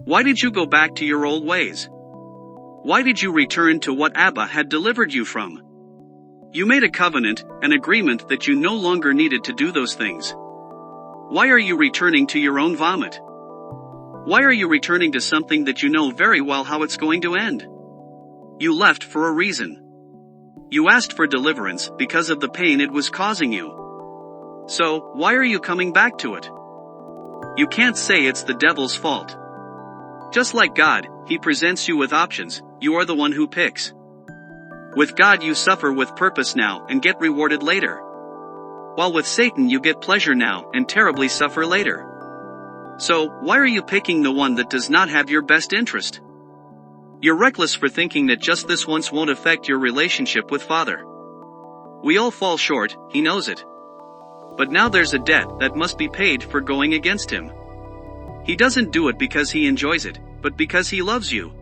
Why did you go back to your old ways? Why did you return to what Abba had delivered you from? You made a covenant, an agreement that you no longer needed to do those things. Why are you returning to your own vomit? Why are you returning to something that you know very well how it's going to end? You left for a reason. You asked for deliverance because of the pain it was causing you. So, why are you coming back to it? You can't say it's the devil's fault. Just like God, he presents you with options, you are the one who picks. With God you suffer with purpose now and get rewarded later. While with Satan you get pleasure now and terribly suffer later. So, why are you picking the one that does not have your best interest? You're reckless for thinking that just this once won't affect your relationship with Father. We all fall short, he knows it. But now there's a debt that must be paid for going against him. He doesn't do it because he enjoys it, but because he loves you.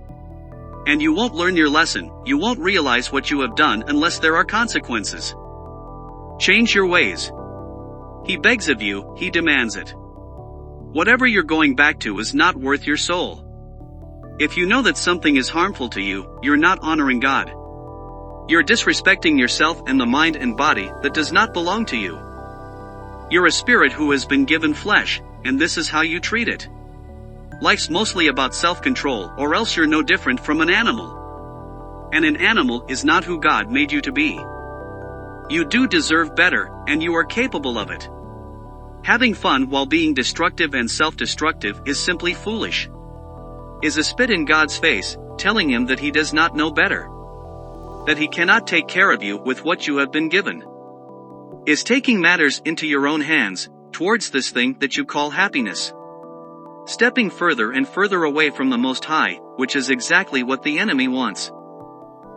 And you won't learn your lesson, you won't realize what you have done unless there are consequences. Change your ways. He begs of you, he demands it. Whatever you're going back to is not worth your soul. If you know that something is harmful to you, you're not honoring God. You're disrespecting yourself and the mind and body that does not belong to you. You're a spirit who has been given flesh, and this is how you treat it. Life's mostly about self-control, or else you're no different from an animal. And an animal is not who God made you to be. You do deserve better, and you are capable of it. Having fun while being destructive and self-destructive is simply foolish. Is a spit in God's face, telling him that he does not know better. That he cannot take care of you with what you have been given. Is taking matters into your own hands, towards this thing that you call happiness. Stepping further and further away from the Most High, which is exactly what the enemy wants.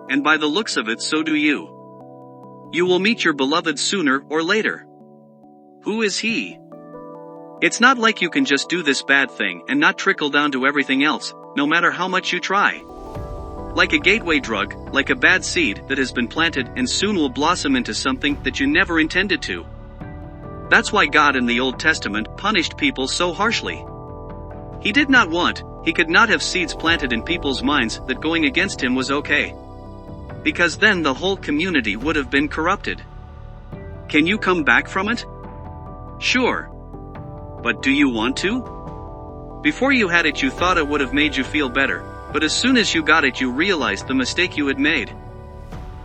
And by the looks of it, so do you. You will meet your beloved sooner or later. Who is he? It's not like you can just do this bad thing and not trickle down to everything else, no matter how much you try. Like a gateway drug, like a bad seed that has been planted and soon will blossom into something that you never intended to. That's why God in the Old Testament punished people so harshly. He did not want, he could not have seeds planted in people's minds that going against him was okay. Because then the whole community would have been corrupted. Can you come back from it? Sure. But do you want to? Before you had it you thought it would have made you feel better, but as soon as you got it you realized the mistake you had made.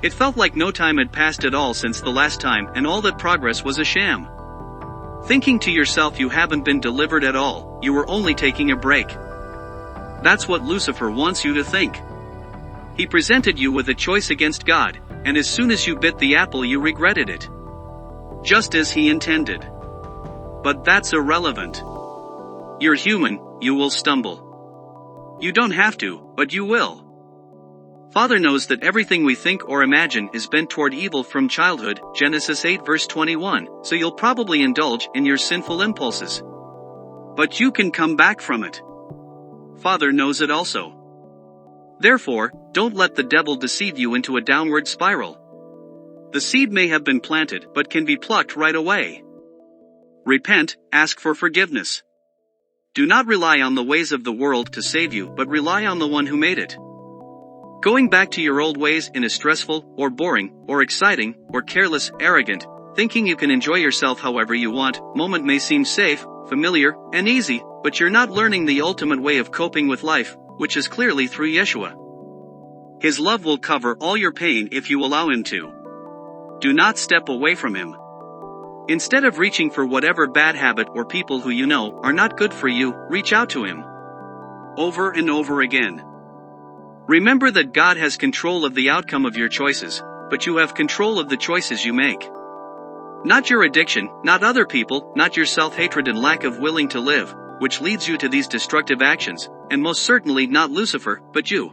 It felt like no time had passed at all since the last time and all that progress was a sham. Thinking to yourself you haven't been delivered at all, you were only taking a break. That's what Lucifer wants you to think. He presented you with a choice against God, and as soon as you bit the apple you regretted it. Just as he intended. But that's irrelevant. You're human, you will stumble. You don't have to, but you will. Father knows that everything we think or imagine is bent toward evil from childhood, Genesis 8 verse 21, so you'll probably indulge in your sinful impulses. But you can come back from it. Father knows it also. Therefore, don't let the devil deceive you into a downward spiral. The seed may have been planted but can be plucked right away. Repent, ask for forgiveness. Do not rely on the ways of the world to save you, but rely on the one who made it. Going back to your old ways in a stressful, or boring, or exciting, or careless, arrogant, thinking you can enjoy yourself however you want, moment may seem safe, familiar, and easy, but you're not learning the ultimate way of coping with life, which is clearly through Yeshua. His love will cover all your pain if you allow him to. Do not step away from him. Instead of reaching for whatever bad habit or people who you know are not good for you, reach out to him. Over and over again. Remember that God has control of the outcome of your choices, but you have control of the choices you make. Not your addiction, not other people, not your self-hatred and lack of willing to live, which leads you to these destructive actions, and most certainly not Lucifer, but you.